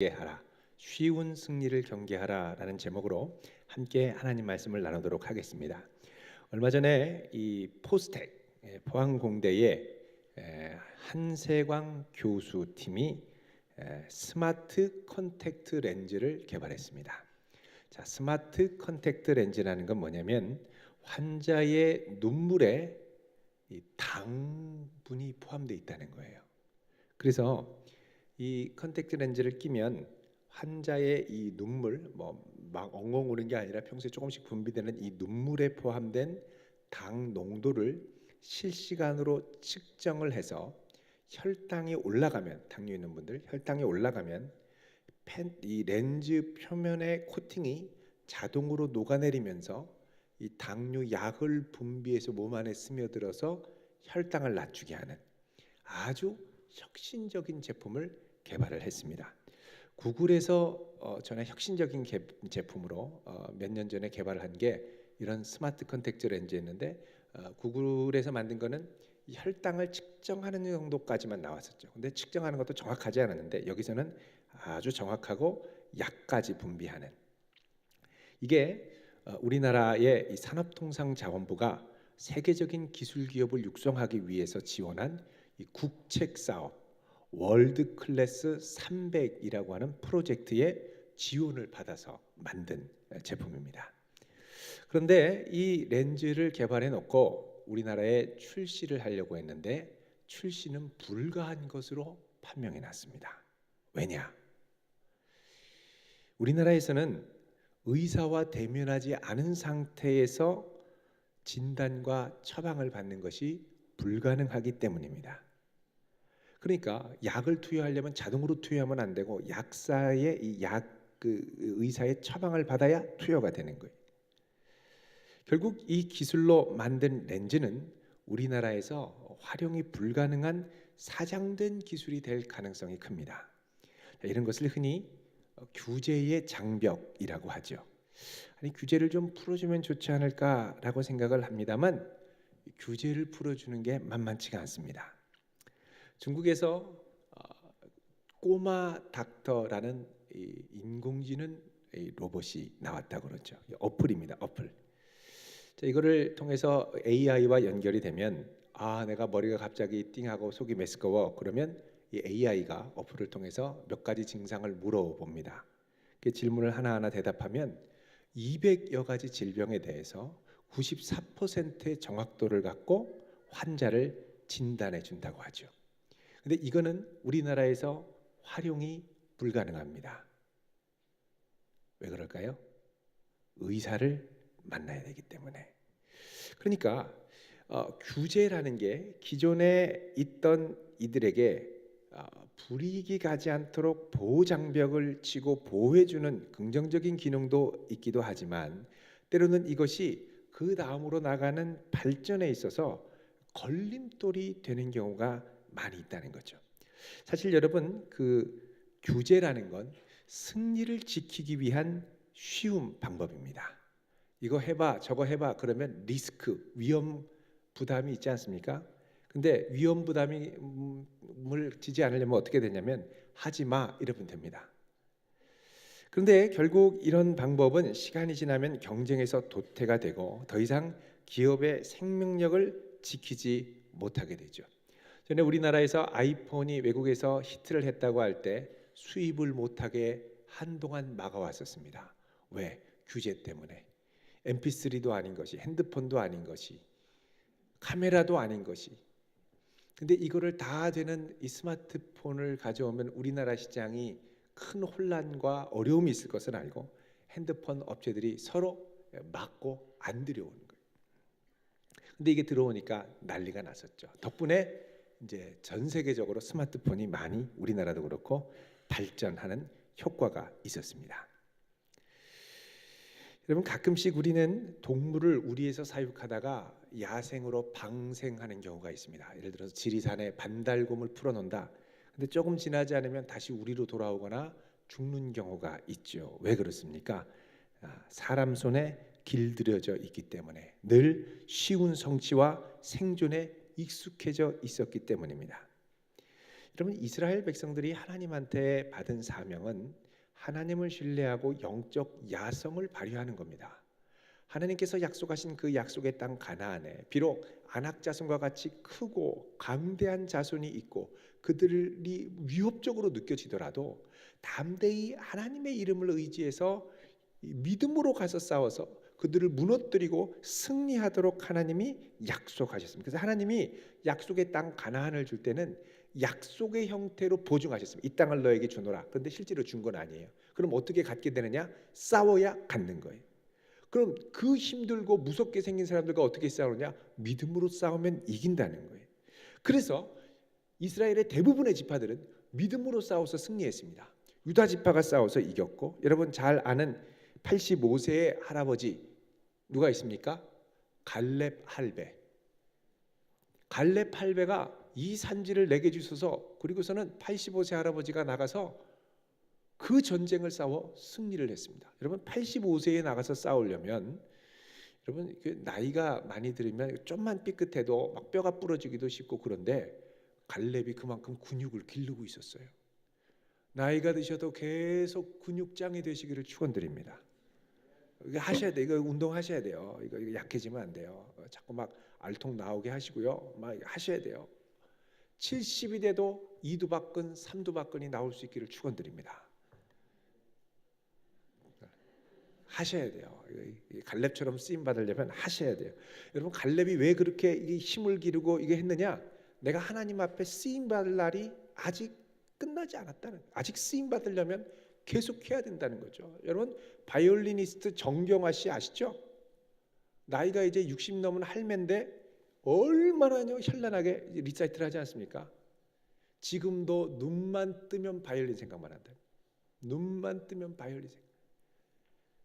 경계하라, 쉬운 승리를 경계하라라는 제목으로 함께 하나님 말씀을 나누도록 하겠습니다. 얼마 전에 이 포스텍 포항공대의 한세광 교수 팀이 스마트 컨택트 렌즈를 개발했습니다. 자, 스마트 컨택트 렌즈라는 건 뭐냐면 환자의 눈물에 이 당분이 포함되어 있다는 거예요. 그래서 이 컨택트 렌즈를 끼면 환자의 이 눈물, 막 엉엉 우는 게 아니라 평소에 조금씩 분비되는 이 눈물에 포함된 당 농도를 실시간으로 측정을 해서 혈당이 올라가면, 당뇨 있는 분들 혈당이 올라가면 이 렌즈 표면의 코팅이 자동으로 녹아내리면서 이 당뇨 약을 분비해서 몸 안에 스며들어서 혈당을 낮추게 하는 아주 혁신적인 제품을 개발을 했습니다. 구글에서 전에 혁신적인 제품으로 몇 년 전에 개발한 게 이런 스마트 컨택트 렌즈였는데 구글에서 만든 거는 이 혈당을 측정하는 정도까지만 나왔었죠. 근데 측정하는 것도 정확하지 않았는데 여기서는 아주 정확하고 약까지 분비하는, 이게 우리나라의 이 산업통상자원부가 세계적인 기술 기업을 육성하기 위해서 지원한 이 국책 사업 월드 클래스 300이라고 하는 프로젝트의 지원을 받아서 만든 제품입니다. 그런데 이 렌즈를 개발해 놓고 우리나라에 출시를 하려고 했는데 출시는 불가한 것으로 판명이 났습니다. 왜냐? 우리나라에서는 의사와 대면하지 않은 상태에서 진단과 처방을 받는 것이 불가능하기 때문입니다. 그러니까 약을 투여하려면 자동으로 투여하면 안 되고 약사의 의사의 처방을 받아야 투여가 되는 거예요. 결국 이 기술로 만든 렌즈는 우리나라에서 활용이 불가능한 사장된 기술이 될 가능성이 큽니다. 이런 것을 흔히 규제의 장벽이라고 하죠. 아니, 규제를 좀 풀어주면 좋지 않을까라고 생각을 합니다만 규제를 풀어주는 게 만만치가 않습니다. 중국에서 꼬마 닥터라는 인공지능 로봇이 나왔다고 그러죠. 어플입니다. 어플. 자, 이거를 통해서 AI와 연결이 되면 내가 머리가 갑자기 띵하고 속이 메스꺼워, 그러면 이 AI가 어플을 통해서 몇 가지 증상을 물어봅니다. 그 질문을 하나하나 대답하면 200여 가지 질병에 대해서 94%의 정확도를 갖고 환자를 진단해 준다고 하죠. 근데 이거는 우리나라에서 활용이 불가능합니다. 왜 그럴까요? 의사를 만나야 되기 때문에. 그러니까 규제라는 게 기존에 있던 이들에게 불이익이 가지 않도록 보호 장벽을 치고 보호해주는 긍정적인 기능도 있기도 하지만 때로는 이것이 그 다음으로 나가는 발전에 있어서 걸림돌이 되는 경우가 많이 있다는 거죠. 사실 여러분, 그 규제라는 건 승리를 지키기 위한 쉬운 방법입니다. 이거 해봐, 저거 해봐, 그러면 리스크, 위험 부담이 있지 않습니까? 근데 위험 부담을 지지 않으려면 어떻게 되냐면 하지 마, 이러면 됩니다. 그런데 결국 이런 방법은 시간이 지나면 경쟁에서 도태가 되고 더 이상 기업의 생명력을 지키지 못하게 되죠. 전에 우리나라에서 아이폰이 외국에서 히트를 했다고 할 때 수입을 못하게 한동안 막아왔었습니다. 왜? 규제 때문에. MP3도 아닌 것이, 핸드폰도 아닌 것이, 카메라도 아닌 것이. 근데 이거를 다 되는 이 스마트폰을 가져오면 우리나라 시장이 큰 혼란과 어려움이 있을 것을 알고 핸드폰 업체들이 서로 막고 안 들여오는 거예요. 근데 이게 들어오니까 난리가 났었죠. 덕분에 이제 전 세계적으로 스마트폰이 많이, 우리나라도 그렇고, 발전하는 효과가 있었습니다. 여러분, 가끔씩 우리는 동물을 우리에서 사육하다가 야생으로 방생하는 경우가 있습니다. 예를 들어서 지리산에 반달곰을 풀어놓는다. 근데 조금 지나지 않으면 다시 우리로 돌아오거나 죽는 경우가 있죠. 왜 그렇습니까? 사람 손에 길들여져 있기 때문에, 늘 쉬운 성취와 생존에 익숙해져 있었기 때문입니다. 여러분, 이스라엘 백성들이 하나님한테 받은 사명은 하나님을 신뢰하고 영적 야성을 발휘하는 겁니다. 하나님께서 약속하신 그 약속의 땅 가나안에 비록 아낙 자손과 같이 크고 강대한 자손이 있고 그들이 위협적으로 느껴지더라도 담대히 하나님의 이름을 의지해서 믿음으로 가서 싸워서 그들을 무너뜨리고 승리하도록 하나님이 약속하셨습니다. 그래서 하나님이 약속의 땅 가나안을 줄 때는 약속의 형태로 보증하셨습니다. 이 땅을 너에게 주노라. 그런데 실제로 준 건 아니에요. 그럼 어떻게 갖게 되느냐? 싸워야 갖는 거예요. 그럼 그 힘들고 무섭게 생긴 사람들과 어떻게 싸우느냐? 믿음으로 싸우면 이긴다는 거예요. 그래서 이스라엘의 대부분의 지파들은 믿음으로 싸워서 승리했습니다. 유다 지파가 싸워서 이겼고, 여러분 잘 아는 85세의 할아버지 누가 있습니까? 갈렙 할배. 갈렙 할배가 이 산지를 내게 주소서, 그리고서는 85세 할아버지가 나가서 그 전쟁을 싸워 승리를 했습니다. 여러분 85세에 나가서 싸우려면 여러분 나이가 많이 들으면 좀만 삐끗해도 막 뼈가 부러지기도 쉽고, 그런데 갈렙이 그만큼 근육을 기르고 있었어요. 나이가 드셔도 계속 근육장이 되시기를 축원드립니다. 이거 하셔야 돼. 이거 운동하셔야 돼요. 이거 약해지면 안 돼요. 자꾸 막 알통 나오게 하시고요. 막 하셔야 돼요. 70이 돼도 2두박근, 3두박근이 나올 수 있기를 축원드립니다. 하셔야 돼요. 갈렙처럼 쓰임 받으려면 하셔야 돼요. 여러분 갈렙이 왜 그렇게 힘을 기르고 이게 했느냐? 내가 하나님 앞에 쓰임 받을 날이 아직 끝나지 않았다는, 아직 쓰임 받으려면 계속 해야 된다는 거죠. 여러분 바이올리니스트 정경화 씨 아시죠? 나이가 이제 60 넘은 할매인데 얼마나 현란하게 리사이트를 하지 않습니까? 지금도 눈만 뜨면 바이올린 생각만 한다. 눈만 뜨면 바이올린 생각.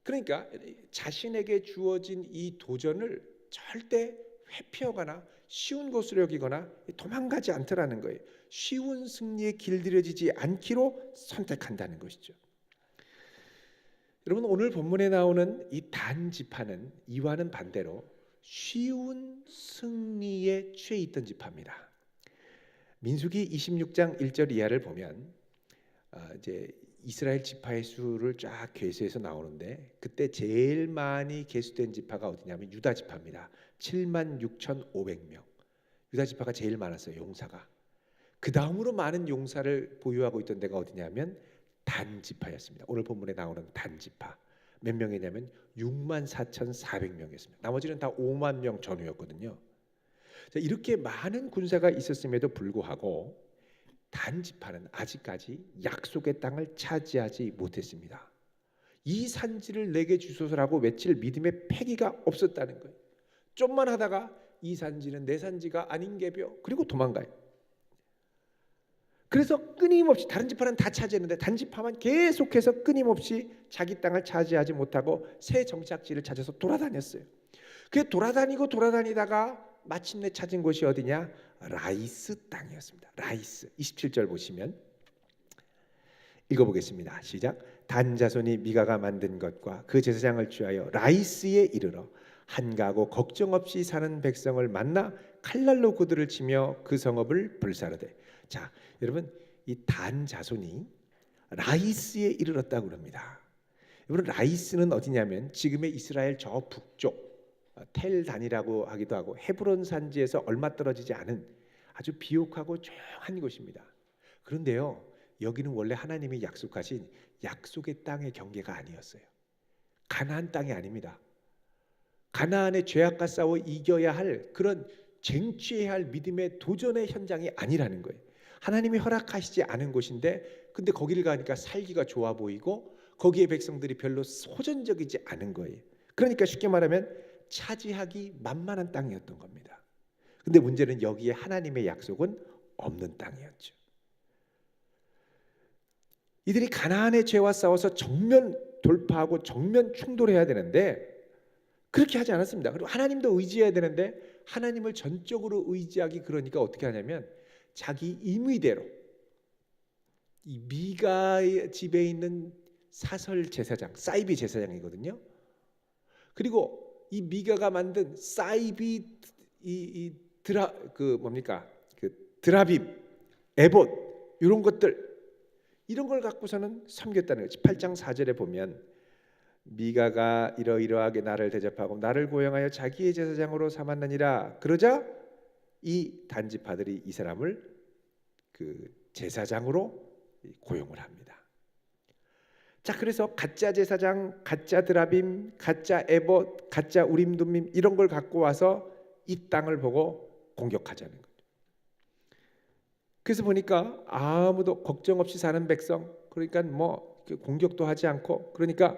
그러니까 자신에게 주어진 이 도전을 절대 회피하거나 쉬운 것으로 여기거나 도망가지 않더라는 거예요. 쉬운 승리에 길들여지지 않기로 선택한다는 것이죠. 여러분 오늘 본문에 나오는 이 단 지파는 이와는 반대로 쉬운 승리에 취해 있던 지파입니다. 민수기 26장 1절 이하를 보면 이제 이스라엘 지파의 수를 쫙 계수해서 나오는데, 그때 제일 많이 계수된 지파가 어디냐면 유다 지파입니다. 76,500명. 유다 지파가 제일 많았어요, 용사가. 그 다음으로 많은 용사를 보유하고 있던 데가 어디냐면 단 지파였습니다. 오늘 본문에 나오는 단 지파 몇 명이냐면 64,400명이었습니다. 나머지는 다 5만 명 전후였거든요. 자, 이렇게 많은 군사가 있었음에도 불구하고 단 지파는 아직까지 약속의 땅을 차지하지 못했습니다. 이 산지를 내게 주소서라고 외칠 믿음의 패기가 없었다는 거예요. 좀만 하다가 이 산지는 내 산지가 아닌 게벼, 그리고 도망가요. 그래서 끊임없이 다른 지파는 다 차지했는데 단 지파만 계속해서 끊임없이 자기 땅을 차지하지 못하고 새 정착지를 찾아서 돌아다녔어요. 그 돌아다니다가 마침내 찾은 곳이 어디냐? 라이스 땅이었습니다. 라이스. 27절 보시면 읽어보겠습니다. 시작. 단 자손이 미가가 만든 것과 그 제사장을 취하여 라이스에 이르러 한가하고 걱정 없이 사는 백성을 만나 칼날로 그들을 치며 그 성읍을 불사르되. 자, 여러분 이 단 자손이 라이스에 이르렀다고 합니다. 여러분 라이스는 어디냐면 지금의 이스라엘 저 북쪽 텔단이라고 하기도 하고 헤브론 산지에서 얼마 떨어지지 않은 아주 비옥하고 조용한 곳입니다. 그런데요, 여기는 원래 하나님이 약속하신 약속의 땅의 경계가 아니었어요. 가나안 땅이 아닙니다. 가나안의 죄악과 싸워 이겨야 할 그런 쟁취해야 할 믿음의 도전의 현장이 아니라는 거예요. 하나님이 허락하시지 않은 곳인데 근데 거기를 가니까 살기가 좋아 보이고 거기에 백성들이 별로 호전적이지 않은 거예요. 그러니까 쉽게 말하면 차지하기 만만한 땅이었던 겁니다. 근데 문제는 여기에 하나님의 약속은 없는 땅이었죠. 이들이 가나안의 죄와 싸워서 정면 돌파하고 정면 충돌해야 되는데 그렇게 하지 않았습니다. 그리고 하나님도 의지해야 되는데 하나님을 전적으로 의지하기 그러니까 어떻게 하냐면 자기 임의대로 이 미가의 집에 있는 사설 제사장, 사이비 제사장이거든요. 그리고 이 미가가 만든 사이비 드라빔, 에봇 이런 것들, 이런 걸 갖고서는 섬겼다는 거지. 8장 4절에 보면 미가가 이러이러하게 나를 대접하고 나를 고용하여 자기의 제사장으로 삼았느니라. 그러자 이 단지파들이 이 사람을 그 제사장으로 고용을 합니다. 자, 그래서 가짜 제사장, 가짜 드라빔, 가짜 에봇, 가짜 우림 둠밈 이런 걸 갖고 와서 이 땅을 보고 공격하자는 거죠. 그래서 보니까 아무도 걱정 없이 사는 백성, 그러니까 뭐 공격도 하지 않고, 그러니까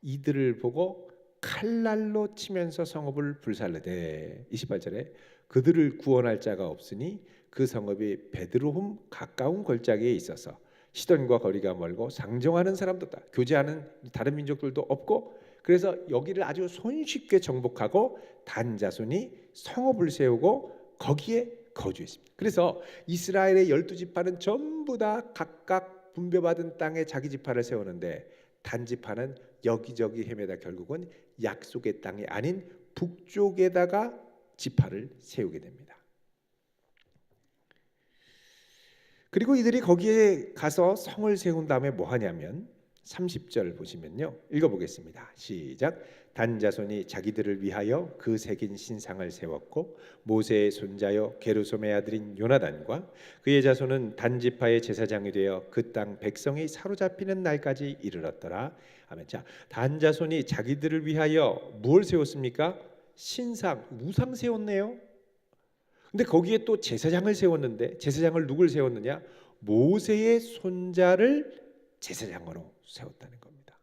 이들을 보고 칼날로 치면서 성읍을 불살르되 28절에 그들을 구원할 자가 없으니 그 성읍이 베드로훔 가까운 골짜기에 있어서 시돈과 거리가 멀고 상정하는 사람도 없다. 교제하는 다른 민족들도 없고, 그래서 여기를 아주 손쉽게 정복하고 단 자손이 성읍을 세우고 거기에 거주했습니다. 그래서 이스라엘의 12지파는 전부 다 각각 분배받은 땅에 자기 지파를 세우는데 단 지파는 여기저기 헤매다 결국은 약속의 땅이 아닌 북쪽에다가 지파를 세우게 됩니다. 그리고 이들이 거기에 가서 성을 세운 다음에 뭐 하냐면 30절 보시면요, 읽어보겠습니다. 시작. 단 자손이 자기들을 위하여 그 새긴 신상을 세웠고 모세의 손자여 게르솜의 아들인 요나단과 그의 자손은 단 지파의 제사장이 되어 그 땅 백성이 사로잡히는 날까지 이르렀더라. 아멘. 자, 단 자손이 자기들을 위하여 무엇을 세웠습니까? 신상, 우상 세웠네요. 근데 거기에 또 제사장을 세웠는데 제사장을 누굴 세웠느냐? 모세의 손자를 제사장으로 세웠다는 겁니다.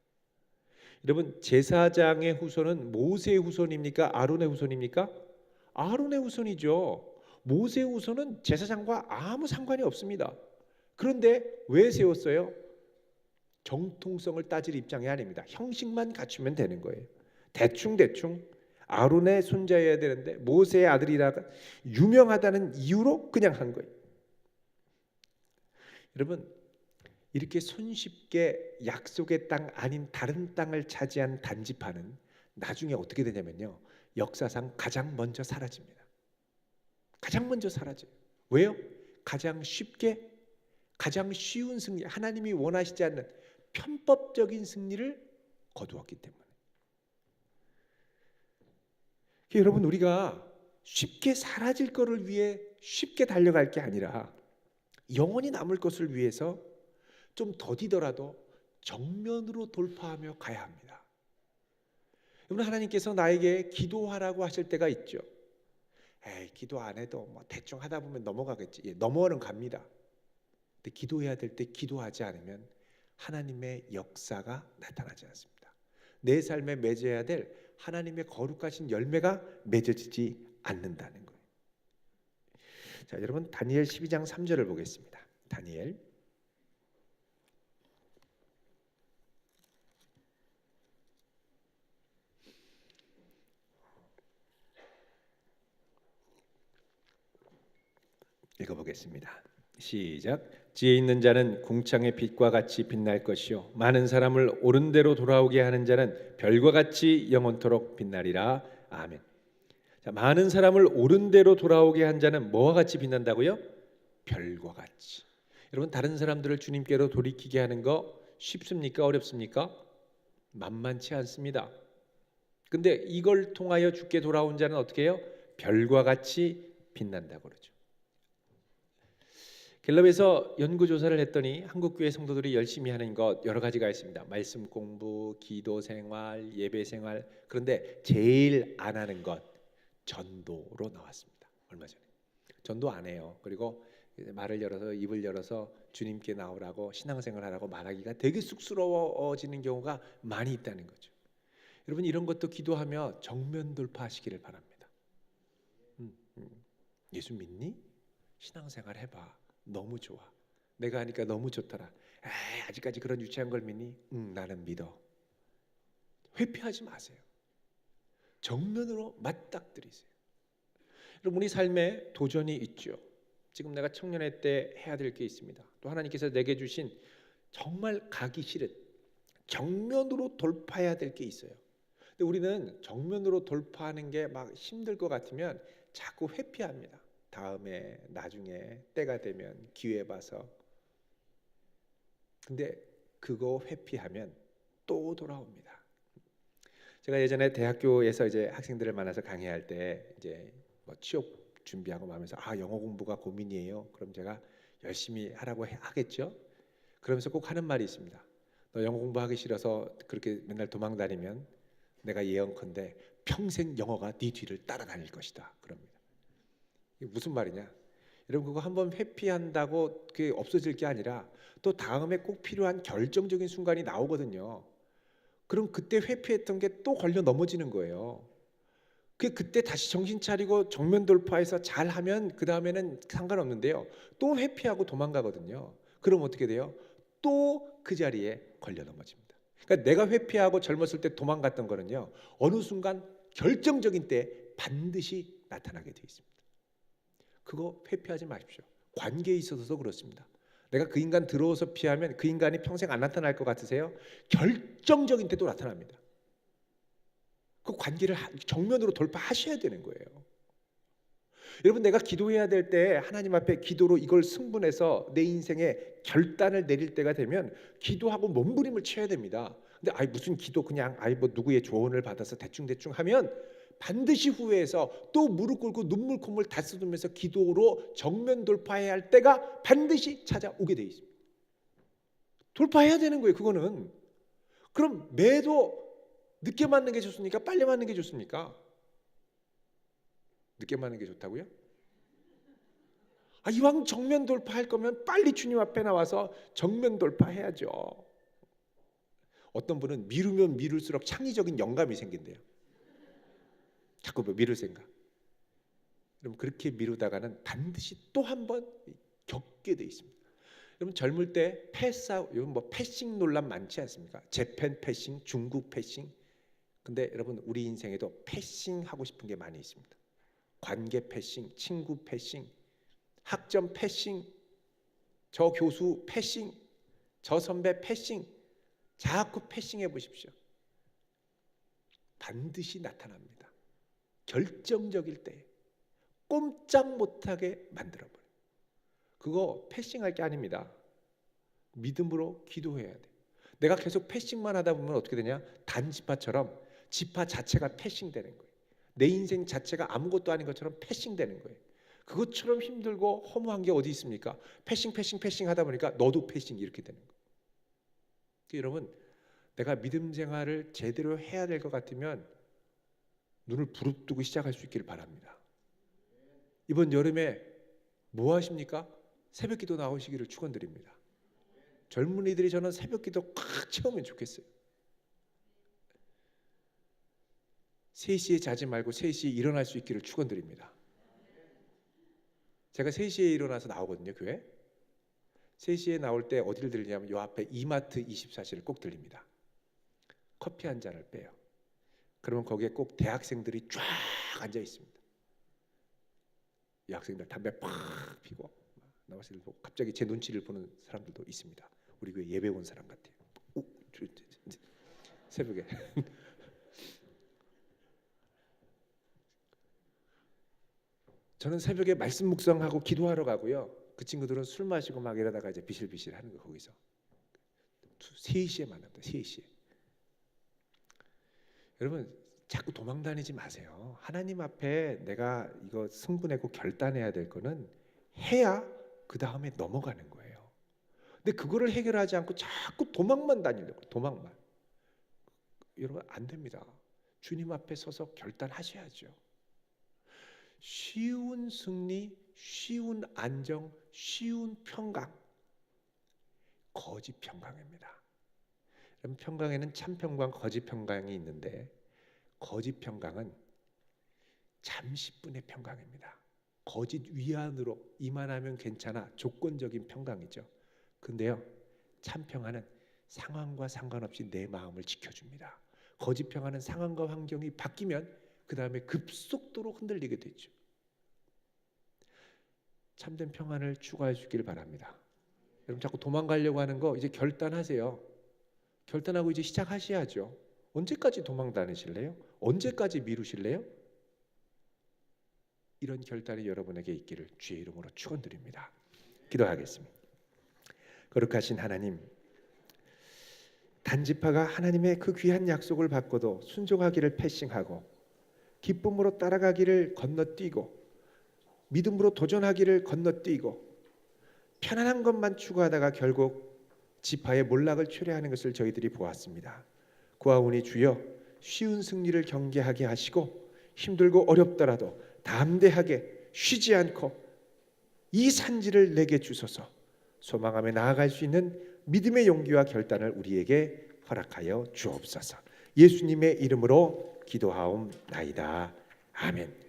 여러분, 제사장의 후손은 모세의 후손입니까? 아론의 후손입니까? 아론의 후손이죠. 모세의 후손은 제사장과 아무 상관이 없습니다. 그런데 왜 세웠어요? 정통성을 따질 입장이 아닙니다. 형식만 갖추면 되는 거예요. 대충 아론의 손자여야 되는데 모세의 아들이라 유명하다는 이유로 그냥 한 거예요. 여러분, 이렇게 손쉽게 약속의 땅 아닌 다른 땅을 차지한 단지파는 나중에 어떻게 되냐면요, 역사상 가장 먼저 사라집니다. 가장 먼저 사라져요. 왜요? 가장 쉽게, 가장 쉬운 승리, 하나님이 원하시지 않는 편법적인 승리를 거두었기 때문에. 여러분, 우리가 쉽게 사라질 것을 위해 쉽게 달려갈 게 아니라 영원히 남을 것을 위해서 좀 더디더라도 정면으로 돌파하며 가야 합니다. 여러분, 하나님께서 나에게 기도하라고 하실 때가 있죠. 에이, 기도 안 해도 뭐 대충 하다 보면 넘어가겠지. 예, 넘어는 갑니다. 근데 기도해야 될 때 기도하지 않으면 하나님의 역사가 나타나지 않습니다. 내 삶에 맺어야 될 하나님의 거룩하신 열매가 맺어지지 않는다는 거예요. 자, 여러분, 다니엘 12장 3절을 보겠습니다. 다니엘 읽어보겠습니다. 시작. 지혜 있는 자는 궁창의 빛과 같이 빛날 것이요 많은 사람을 옳은 대로 돌아오게 하는 자는 별과 같이 영원토록 빛나리라. 아멘. 자, 많은 사람을 옳은 대로 돌아오게 한 자는 뭐와 같이 빛난다고요? 별과 같이. 여러분, 다른 사람들을 주님께로 돌이키게 하는 거 쉽습니까? 어렵습니까? 만만치 않습니다. 근데 이걸 통하여 주께 돌아온 자는 어떻게 해요? 별과 같이 빛난다고 그러죠. 갤럽에서 연구조사를 했더니 한국교회 성도들이 열심히 하는 것 여러 가지가 있습니다. 말씀 공부, 기도 생활, 예배 생활. 그런데 제일 안 하는 것 전도로 나왔습니다. 얼마 전에 전도 안 해요. 그리고 말을 열어서 입을 열어서 주님께 나오라고 신앙생활하라고 말하기가 되게 쑥스러워지는 경우가 많이 있다는 거죠. 여러분, 이런 것도 기도하며 정면 돌파하시기를 바랍니다. 예수 믿니? 신앙생활 해봐. 너무 좋아. 내가 하니까 너무 좋더라. 에이, 아직까지 그런 유치한 걸 믿니? 나는 믿어. 회피하지 마세요. 정면으로 맞닥뜨리세요. 여러분, 우리 삶에 도전이 있죠. 지금 내가 청년회 때 해야 될 게 있습니다. 또 하나님께서 내게 주신 정말 가기 싫은 정면으로 돌파해야 될 게 있어요. 근데 우리는 정면으로 돌파하는 게 막 힘들 것 같으면 자꾸 회피합니다. 다음에, 나중에, 때가 되면, 기회 봐서. 근데 그거 회피하면 또 돌아옵니다. 제가 예전에 대학교에서 이제 학생들을 만나서 강의할 때 이제 뭐 취업 준비하고 하면서 영어 공부가 고민이에요. 그럼 제가 열심히 하라고 하겠죠. 그러면서 꼭 하는 말이 있습니다. 너 영어 공부하기 싫어서 그렇게 맨날 도망 다니면 내가 예언컨대 평생 영어가 네 뒤를 따라다닐 것이다. 그럽니다. 이게 무슨 말이냐? 여러분 그거 한번 회피한다고 그게 없어질 게 아니라 또 다음에 꼭 필요한 결정적인 순간이 나오거든요. 그럼 그때 회피했던 게 또 걸려 넘어지는 거예요. 그때 다시 정신 차리고 정면 돌파해서 잘하면 그 다음에는 상관없는데요. 또 회피하고 도망가거든요. 그럼 어떻게 돼요? 또 그 자리에 걸려 넘어집니다. 그러니까 내가 회피하고 젊었을 때 도망갔던 거는요. 어느 순간 결정적인 때 반드시 나타나게 돼 있습니다. 그거 회피하지 마십시오. 관계에 있어서도 그렇습니다. 내가 그 인간 들어와서 피하면 그 인간이 평생 안 나타날 것 같으세요? 결정적인 때도 나타납니다. 그 관계를 정면으로 돌파하셔야 되는 거예요. 여러분 내가 기도해야 될 때 하나님 앞에 기도로 이걸 승분해서 내 인생에 결단을 내릴 때가 되면 기도하고 몸부림을 쳐야 됩니다. 근데 무슨 기도 그냥 뭐 누구의 조언을 받아서 대충 하면 반드시 후회해서 또 무릎 꿇고 눈물 콧물 다 쏟으면서 기도로 정면 돌파해야 할 때가 반드시 찾아오게 돼 있습니다. 돌파해야 되는 거예요. 그거는. 그럼 매도 늦게 맞는 게 좋습니까? 빨리 맞는 게 좋습니까? 늦게 맞는 게 좋다고요? 이왕 정면 돌파할 거면 빨리 주님 앞에 나와서 정면 돌파해야죠. 어떤 분은 미루면 미룰수록 창의적인 영감이 생긴대요. 자꾸 미룰 생각. 그럼 그렇게 미루다가는 반드시 또 한 번 겪게 돼 있습니다. 여러분 젊을 때 여러분 뭐 패싱 논란 많지 않습니까? 재팬 패싱, 중국 패싱. 근데 여러분 우리 인생에도 패싱 하고 싶은 게 많이 있습니다. 관계 패싱, 친구 패싱, 학점 패싱, 저 교수 패싱, 저 선배 패싱. 자꾸 패싱해 보십시오. 반드시 나타납니다. 결정적일 때 꼼짝 못하게 만들어버려요. 그거 패싱할 게 아닙니다. 믿음으로 기도해야 돼. 내가 계속 패싱만 하다 보면 어떻게 되냐? 단지파처럼 지파 자체가 패싱되는 거예요. 내 인생 자체가 아무것도 아닌 것처럼 패싱되는 거예요. 그것처럼 힘들고 허무한 게 어디 있습니까? 패싱 하다 보니까 너도 패싱 이렇게 되는 거예요. 여러분 내가 믿음 생활을 제대로 해야 될 것 같으면 눈을 부릅뜨고 시작할 수 있기를 바랍니다. 이번 여름에 뭐 하십니까? 새벽기도 나오시기를 축원드립니다. 젊은이들이 저는 새벽기도 꽉 채우면 좋겠어요. 3시에 자지 말고 3시에 일어날 수 있기를 축원드립니다. 제가 3시에 일어나서 나오거든요, 교회. 3시에 나올 때 어디를 들리냐면 요 앞에 이마트 24시를 꼭 들립니다. 커피 한 잔을 빼요. 그러면 거기에 꼭 대학생들이 쫙 앉아 있습니다. 이 학생들 담배 팍 피고 나와서 갑자기 제 눈치를 보는 사람들도 있습니다. 우리 교회 예배 온 사람 같아요. 새벽에 저는 새벽에 말씀 묵상하고 기도하러 가고요. 그 친구들은 술 마시고 막 이러다가 이제 비실비실 하는 거 거기서 3시에 만납니다. 3시에. 여러분 자꾸 도망 다니지 마세요. 하나님 앞에 내가 이거 승부내고 결단해야 될 거는 해야 그 다음에 넘어가는 거예요. 근데 그거를 해결하지 않고 자꾸 도망만 다니려고 도망만. 여러분 안 됩니다. 주님 앞에 서서 결단하셔야죠. 쉬운 승리, 쉬운 안정, 쉬운 평강, 거짓 평강입니다. 그럼 평강에는 참 평강, 거짓 평강이 있는데 거짓 평강은 잠시뿐의 평강입니다. 거짓 위안으로 이만하면 괜찮아 조건적인 평강이죠. 근데요 참 평안은 상황과 상관없이 내 마음을 지켜줍니다. 거짓 평안은 상황과 환경이 바뀌면 그 다음에 급속도로 흔들리게 되죠. 참된 평안을 추구해 주길 바랍니다. 여러분 자꾸 도망가려고 하는 거 이제 결단하세요. 결단하고 이제 시작하셔야죠. 언제까지 도망 다니실래요? 언제까지 미루실래요? 이런 결단이 여러분에게 있기를 주의 이름으로 축원드립니다. 기도하겠습니다. 거룩하신 하나님, 단지파가 하나님의 그 귀한 약속을 받고도 순종하기를 패싱하고 기쁨으로 따라가기를 건너뛰고 믿음으로 도전하기를 건너뛰고 편안한 것만 추구하다가 결국 지파의 몰락을 초래하는 것을 저희들이 보았습니다. 구하오니 주여 쉬운 승리를 경계하게 하시고 힘들고 어렵더라도 담대하게 쉬지 않고 이 산지를 내게 주소서. 소망하며 나아갈 수 있는 믿음의 용기와 결단을 우리에게 허락하여 주옵소서. 예수님의 이름으로 기도하옵나이다. 아멘.